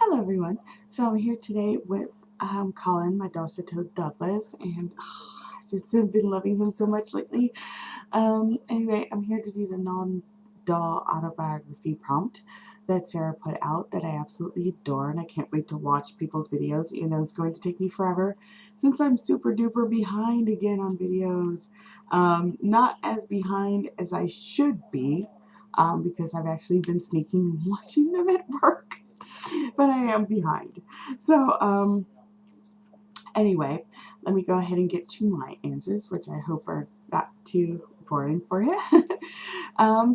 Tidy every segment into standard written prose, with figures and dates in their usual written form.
Hello everyone. So I'm here today with Colin, my dulcet-toed Douglas, and I just have been loving him so much lately. Anyway, I'm here to do the non-doll autobiography prompt that Sarah put out that I absolutely adore, and I can't wait to watch people's videos, even though it's going to take me forever since I'm super duper behind again on videos. Not as behind as I should be, because I've actually been sneaking and watching them at work. But I am behind. So, anyway, let me go ahead and get to my answers, which I hope are not too boring for you.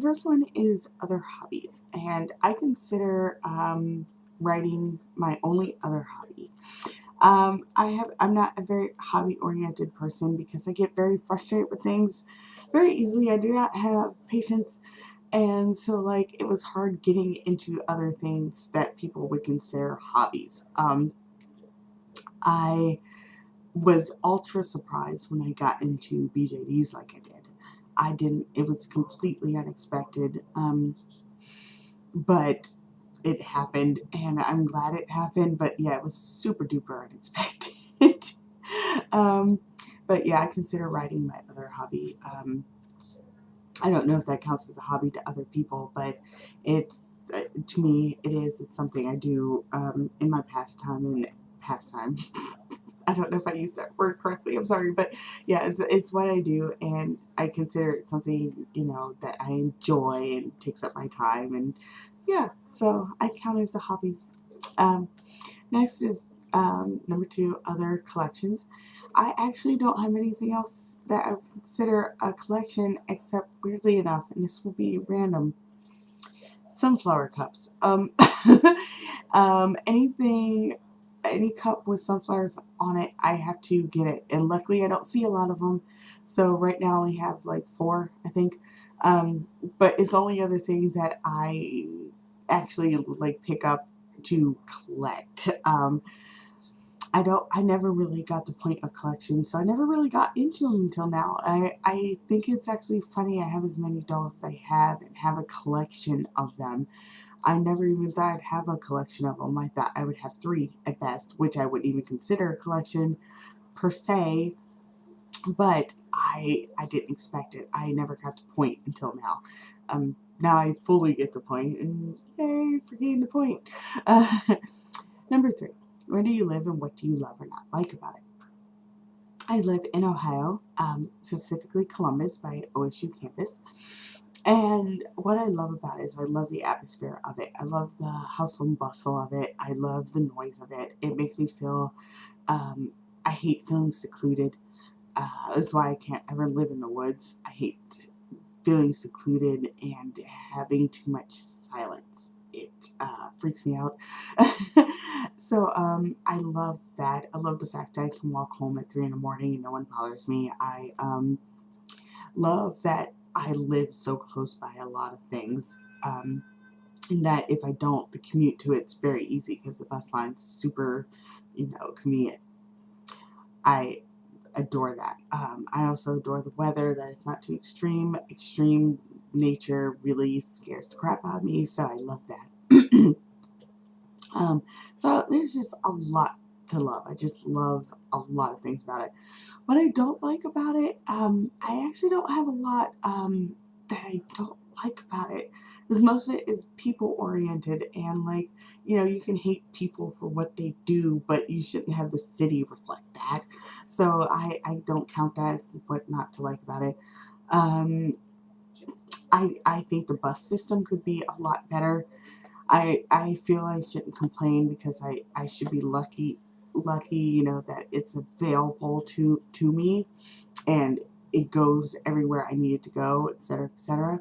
First one is other hobbies, and I consider writing my only other hobby. I'm not a very hobby-oriented person because I get very frustrated with things very easily. I do not have patience, and so like it was hard getting into other things that people would consider hobbies. I was ultra surprised when I got into BJDs like I did. I didn't, it was completely unexpected, but it happened and I'm glad it happened, but yeah, it was super duper unexpected. um, but yeah, I consider writing my other hobby. I don't know if that counts as a hobby to other people, but it's to me it is. It's something I do in my pastime. I don't know if I used that word correctly. I'm sorry, but yeah, it's what I do, and I consider it something that I enjoy and takes up my time, and yeah, so I count it as a hobby. Um, Next is number two, other collections. I actually don't have anything else that I would consider a collection except, weirdly enough, and this will be random, sunflower cups. Anything, any cup with sunflowers on it, I have to get it. And luckily, I don't see a lot of them. So right now, I only have like four, I think. But it's the only other thing that I actually like pick up to collect. I never really got the point of collection, so I never really got into them until now. I think it's actually funny I have as many dolls as I have and have a collection of them. I never even thought I'd have a collection of them. I thought I would have three at best, which I wouldn't even consider a collection per se, but I didn't expect it. I never got the point until now. Now I fully get the point, and yay for getting the point. Uh, Number three, where do you live and what do you love or not like about it? I live in Ohio, specifically Columbus by OSU campus. And what I love about it is I love the atmosphere of it. I love the hustle and bustle of it. I love the noise of it. It makes me feel, um, I hate feeling secluded. That's why I can't ever live in the woods. I hate feeling secluded and having too much silence. It freaks me out. So I love that. I love the fact that I can walk home at 3 in the morning and no one bothers me. I love that I live so close by a lot of things. And that if I don't, the commute to it's very easy because the bus line's super, convenient. I adore that. I also adore the weather, that it's not too extreme. Extreme nature really scares the crap out of me, so I love that. So there's just a lot to love. I just love a lot of things about it. What I don't like about it, I actually don't have a lot that I don't like about it. Because most of it is people oriented, and like, you can hate people for what they do, but you shouldn't have the city reflect that. So I don't count that as what not to like about it. Um, I think the bus system could be a lot better. I feel I shouldn't complain because I should be lucky, that it's available to me and it goes everywhere I need it to go, etc., etc.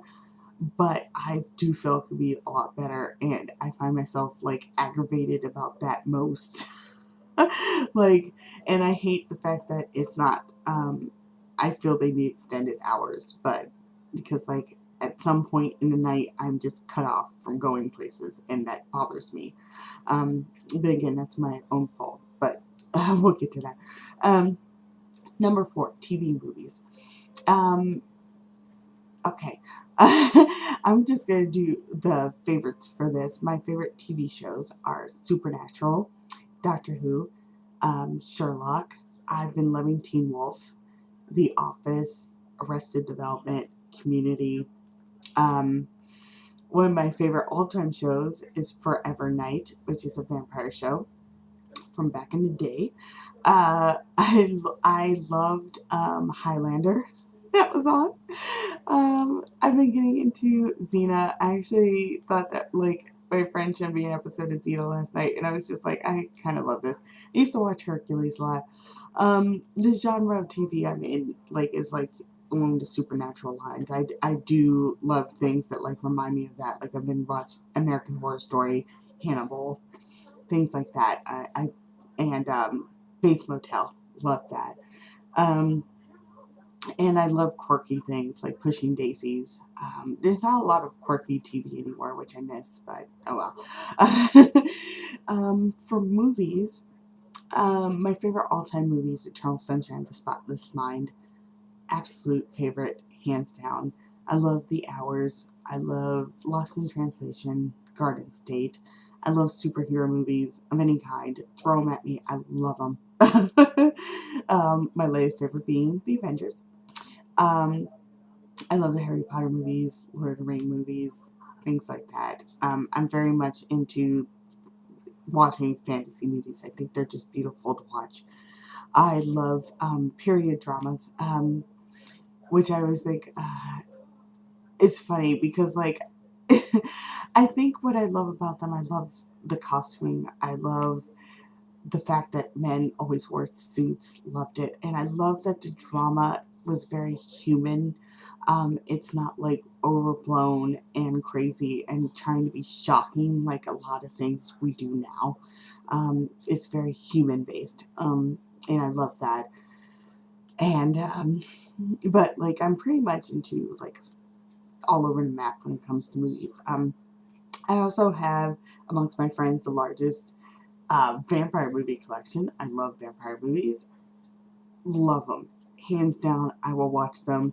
But I do feel it could be a lot better, and I find myself like aggravated about that most. Like, and I hate the fact that it's not. I feel they need extended hours, but because like at some point in the night I'm just cut off from going places, and that bothers me. But again, that's my own fault. But we'll get to that. Number four, TV movies. Um, Okay. I'm just going to do the favorites for this. My favorite TV shows are Supernatural, Doctor Who, Sherlock. I've been loving Teen Wolf, The Office, Arrested Development, Community. Um, One of my favorite all-time shows is Forever Night, which is a vampire show from back in the day. I loved Highlander. That was on. I've been getting into Xena. I actually thought that like my friend showed me an episode of Xena last night, and I was just like, I kind of love this. I used to watch Hercules a lot. The genre of TV I'm in like is like along the supernatural lines. I do love things that like remind me of that. Like I've been watching American Horror Story, Hannibal, things like that. I and Bates Motel, love that. Um, and I love quirky things like Pushing Daisies. There's not a lot of quirky TV anymore, which I miss, but oh well. For movies, my favorite all-time movie is Eternal Sunshine of the Spotless Mind. Absolute favorite, hands down. I love The Hours. I love Lost in Translation, Garden State. I love superhero movies of any kind. Throw them at me. I love them. My latest favorite being The Avengers. Um, I love the Harry Potter movies, Lord of the Rings movies, things like that. I'm very much into watching fantasy movies. I think they're just beautiful to watch. I love period dramas, which I always think it's funny because, like, I think what I love about them, I love the costuming. I love the fact that men always wore suits, loved it. And I love that the drama was very human. It's not like overblown and crazy and trying to be shocking like a lot of things we do now. It's very human based. And I love that. And, but like, I'm pretty much into like all over the map when it comes to movies. I also have amongst my friends the largest vampire movie collection. I love vampire movies. Love them. Hands down, I will watch them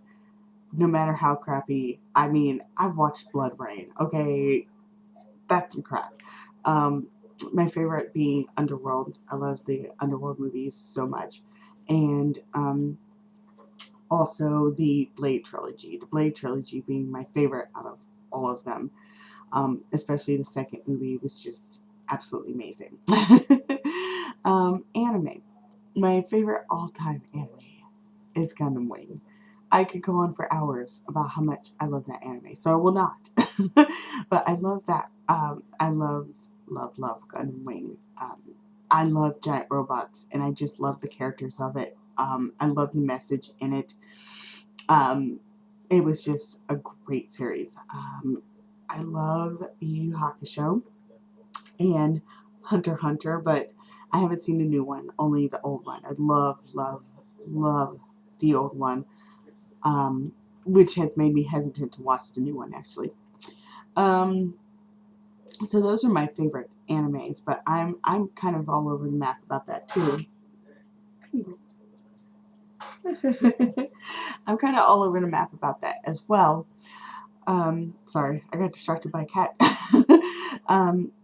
no matter how crappy. I mean, I've watched Blood Rain. Okay, that's some crap. Um, my favorite being Underworld. I love the Underworld movies so much. And also the Blade trilogy. The Blade trilogy being my favorite out of all of them. Especially the second movie was just absolutely amazing. Anime. My favorite all-time anime is Gundam Wing. I could go on for hours about how much I love that anime, so I will not. But I love that. I love Gundam Wing. I love giant robots, and I just love the characters of it. I love the message in it. Um, it was just a great series. I love Yu Yu Hakusho and Hunter x Hunter, but I haven't seen the new one, only the old one. I love the old one, which has made me hesitant to watch the new one, actually. Um, so those are my favorite animes, but I'm kind of all over the map about that too. I'm kind of all over the map about that as well. Sorry, I got distracted by a cat.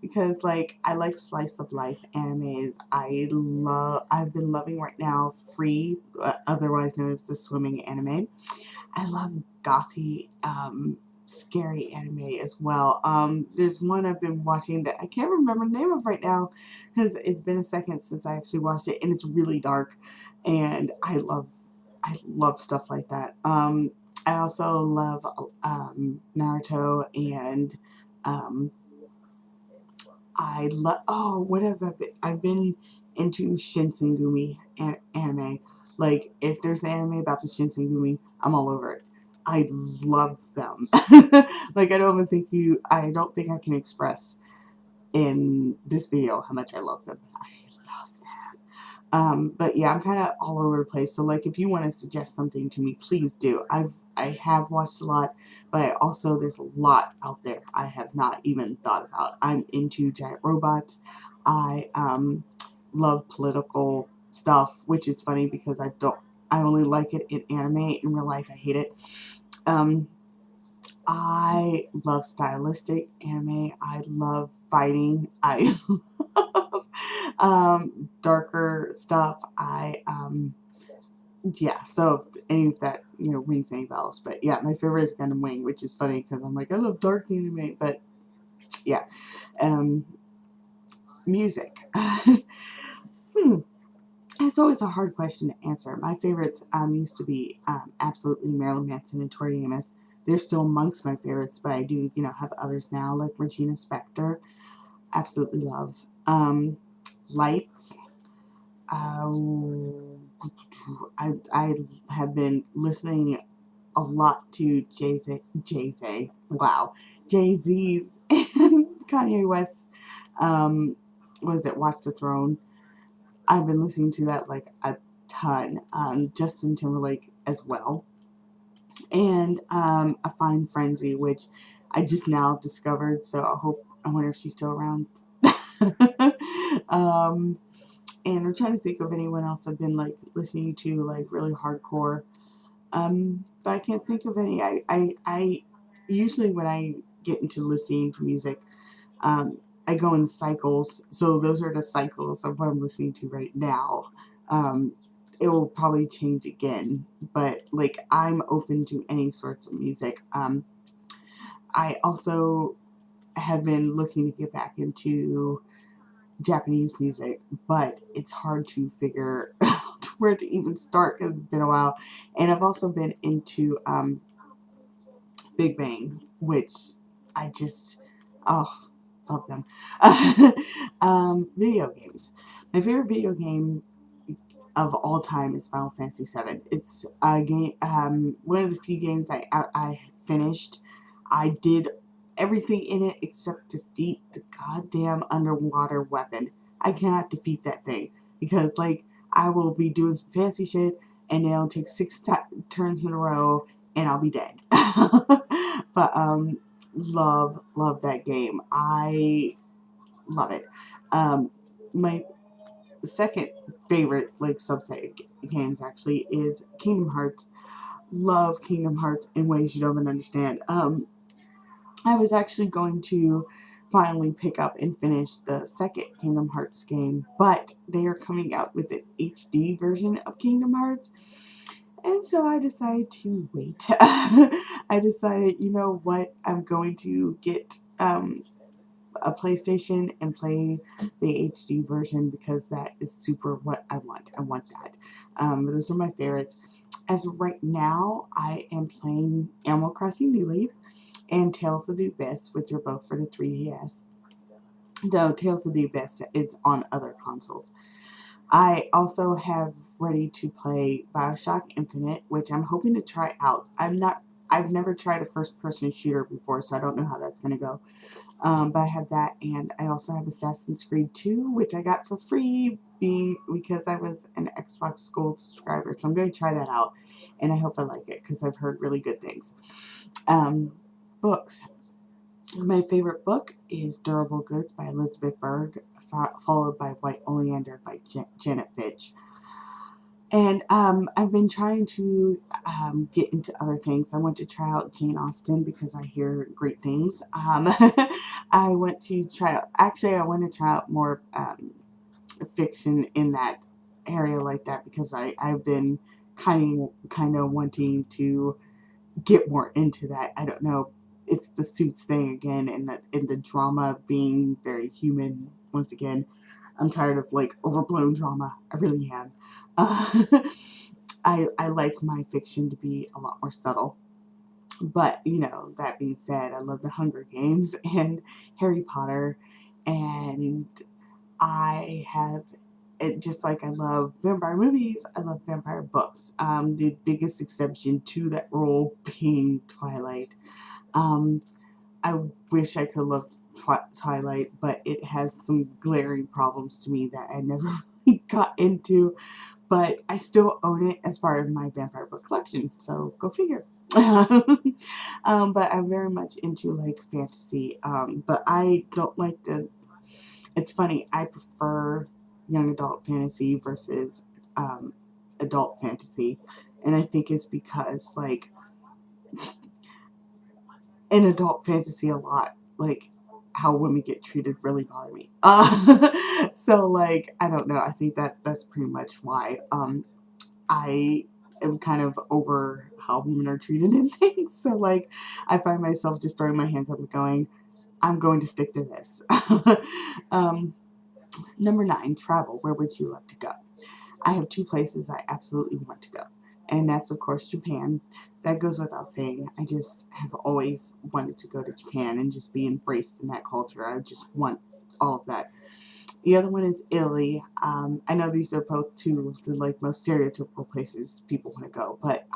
Because like I like slice of life animes. I've been loving right now Free, otherwise known as the swimming anime. I love gothy, scary anime as well. There's one I've been watching that I can't remember the name of right now because it's been a second since I actually watched it, and it's really dark, and I love stuff like that. I also love Naruto, and um, I love. Oh, what have I been? I've been into Shinsengumi anime. Like, if there's an anime about the Shinsengumi, I'm all over it. I love them. Like, I don't think I can express in this video how much I love them. I love them. But yeah, I'm kind of all over the place. So like, if you want to suggest something to me, please do. I have watched a lot, but also there's a lot out there I have not even thought about. I'm into giant robots. I love political stuff, which is funny because I only like it in anime. In real life, I hate it. Um, I love stylistic anime. I love fighting. I love darker stuff. Yeah, so any of that, rings any bells. But yeah, my favorite is Gundam Wing, which is funny because I'm like, I love dark anime. But yeah, um, music. Hmm. It's always a hard question to answer. My favorites used to be absolutely Marilyn Manson and Tori Amos. They're still amongst my favorites, but I do, have others now, like Regina Spektor. Absolutely love. Lights. I have been listening a lot to Jay-Z. Wow. Jay-Z's and Kanye West's, what is it, Watch the Throne. I've been listening to that like a ton. Justin Timberlake as well. And A Fine Frenzy, which I just now discovered, so I wonder if she's still around. um, and I'm trying to think of anyone else I've been like listening to like really hardcore. But I can't think of any. I usually when I get into listening to music, I go in cycles. So those are the cycles of what I'm listening to right now. Um, it will probably change again, but like I'm open to any sorts of music. I also have been looking to get back into Japanese music, but it's hard to figure out where to even start because it's been a while. And I've also been into Big Bang, which I just, oh, love them. Video games. My favorite video game of all time is Final Fantasy VII. It's a game, one of the few games I finished. I did everything in it except defeat the goddamn underwater weapon. I cannot defeat that thing because, like, I will be doing some fancy shit and it'll take turns in a row and I'll be dead. But, love that game. I love it. My second favorite like subset games actually is Kingdom Hearts. Love Kingdom Hearts in ways you don't even understand. I was actually going to finally pick up and finish the second Kingdom Hearts game, but they are coming out with an HD version of Kingdom Hearts. And so I decided to wait. I decided, you know what, I'm going to get a PlayStation and play the HD version because that is super what I want. I want that. Those are my favorites. As of right now, I am playing Animal Crossing New Leaf and Tales of the Abyss, which are both for the 3DS. Though Tales of the Abyss is on other consoles. I also have ready to play Bioshock Infinite, which I'm hoping to try out. I've never tried a first person shooter before, so I don't know how that's going to go. But I have that, and I also have Assassin's Creed 2, which I got for free because I was an Xbox Gold subscriber. So I'm going to try that out, and I hope I like it because I've heard really good things. Books. My favorite book is Durable Goods by Elizabeth Berg, followed by White Oleander by Janet Fitch. And I've been trying to get into other things. I want to try out Jane Austen because I hear great things. I want to try out, actually, I want to try out more fiction in that area like that because I've been kind of wanting to get more into that. I don't know. It's the Suits thing again, and the drama being very human once again. I'm tired of like overblown drama. I really am. Uh, I like my fiction to be a lot more subtle. But that being said, I love the Hunger Games and Harry Potter, and I have it just like I love vampire movies. I love vampire books. The biggest exception to that rule being Twilight. Um, I wish I could love Twilight, but it has some glaring problems to me that I never really got into. But I still own it as part of my vampire book collection, so go figure. But I'm very much into like fantasy. But I don't like the. It's funny. I prefer young adult fantasy versus um, adult fantasy, and I think it's because like in adult fantasy a lot, like how women get treated really bother me. So like I don't know. I think that's pretty much why I am kind of over how women are treated in things. So like I find myself just throwing my hands up and going, I'm going to stick to this. um, Number 9, travel. Where would you love to go? I have 2 places I absolutely want to go. And that's, of course, Japan. That goes without saying. I just have always wanted to go to Japan and just be embraced in that culture. I just want all of that. The other one is Italy. I know these are both 2 of the like most stereotypical places people want to go, but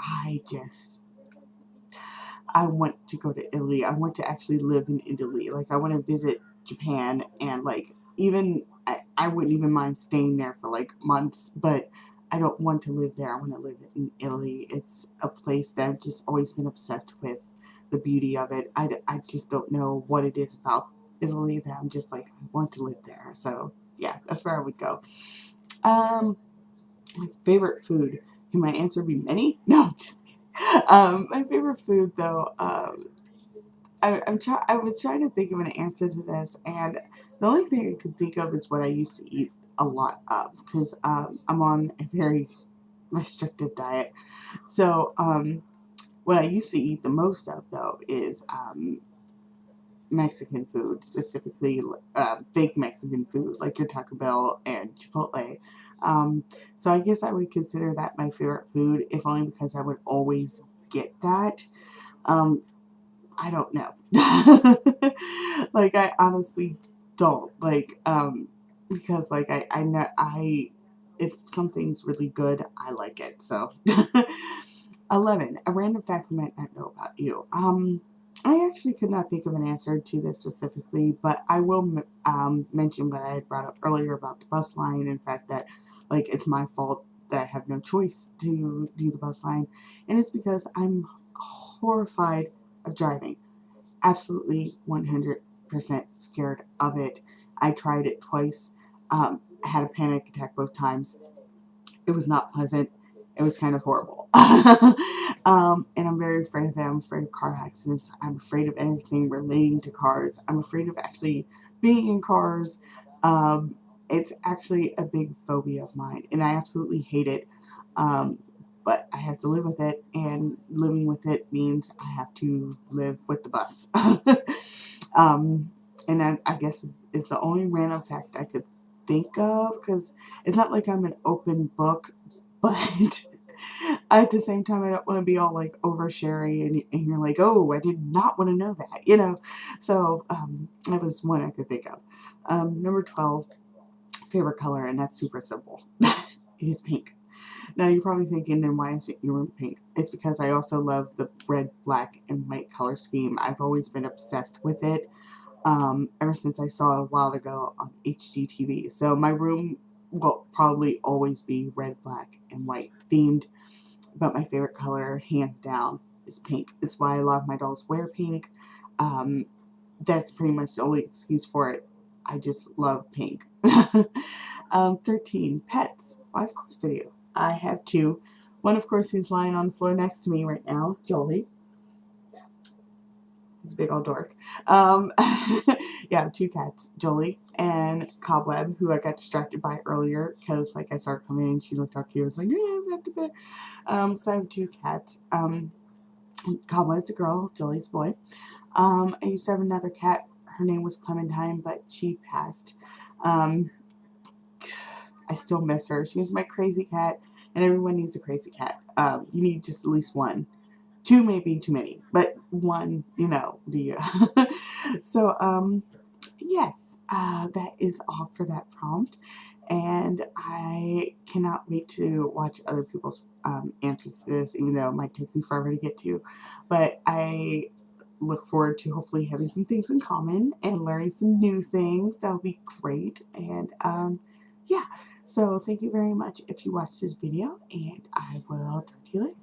I want to go to Italy. I want to actually live in Italy. Like I want to visit Japan and like even I wouldn't even mind staying there for like months, but I don't want to live there. I want to live in Italy. It's a place that I've just always been obsessed with the beauty of it. I just don't know what it is about Italy that I'm just like, I want to live there. So yeah, that's where I would go. Um, my favorite food. Can my answer be many? No, I'm just kidding. My favorite food though, I was trying to think of an answer to this, and the only thing I could think of is what I used to eat a lot of, because I'm on a very restrictive diet. So what I used to eat the most of though is Mexican food, specifically fake Mexican food, like your Taco Bell and Chipotle. Um, so I guess I would consider that my favorite food, if only because I would always get that. Um, I don't know. Like I honestly don't because like I know I if something's really good, I like it. So 11. A random fact you might not know about you. I actually could not think of an answer to this specifically, but I will mention what I had brought up earlier about the bus line. In fact, that like it's my fault that I have no choice to do the bus line, and it's because I'm horrified of driving. Absolutely 100% scared of it. I tried it twice. I had a panic attack both times. It was not pleasant. It was kind of horrible. And I'm very afraid of it. I'm afraid of car accidents. I'm afraid of anything relating to cars. I'm afraid of actually being in cars. Um, it's actually a big phobia of mine, and I absolutely hate it. Um, but I have to live with it, and living with it means I have to live with the bus. um, and I guess is the only random fact I could think of, because it's not like I'm an open book, but at the same time, I don't want to be all like oversharing and you're like, oh, I did not want to know that, you know? So that was one I could think of. Number 12, favorite color, and that's super simple. It is pink. Now you're probably thinking, then why is it you're in pink? It's because I also love the red, black, and white color scheme. I've always been obsessed with it ever since I saw it a while ago on HGTV. So my room will probably always be red, black, and white themed, but my favorite color, hands down, is pink. It's why a lot of my dolls wear pink. Um, that's pretty much the only excuse for it. I just love pink. 13, pets. Why, of course I do. I have 2. One, of course, who's lying on the floor next to me right now, Jolie. He's a big old dork. Yeah, 2 cats, Jolie and Cobweb, who I got distracted by earlier because, like, I started coming in, she looked up here, I was like, yeah, I'm back to bed. So I have 2 cats. Cobweb's a girl, Jolie's a boy. I used to have another cat. Her name was Clementine, but she passed. Um, I still miss her. She was my crazy cat, and everyone needs a crazy cat. You need just at least one. 2 may be too many, but 1, you know, do you? So, yes, that is all for that prompt. And I cannot wait to watch other people's answers to this, even though it might take me forever to get to. But I look forward to hopefully having some things in common and learning some new things. That would be great. And yeah, so thank you very much if you watched this video, and I will talk to you later.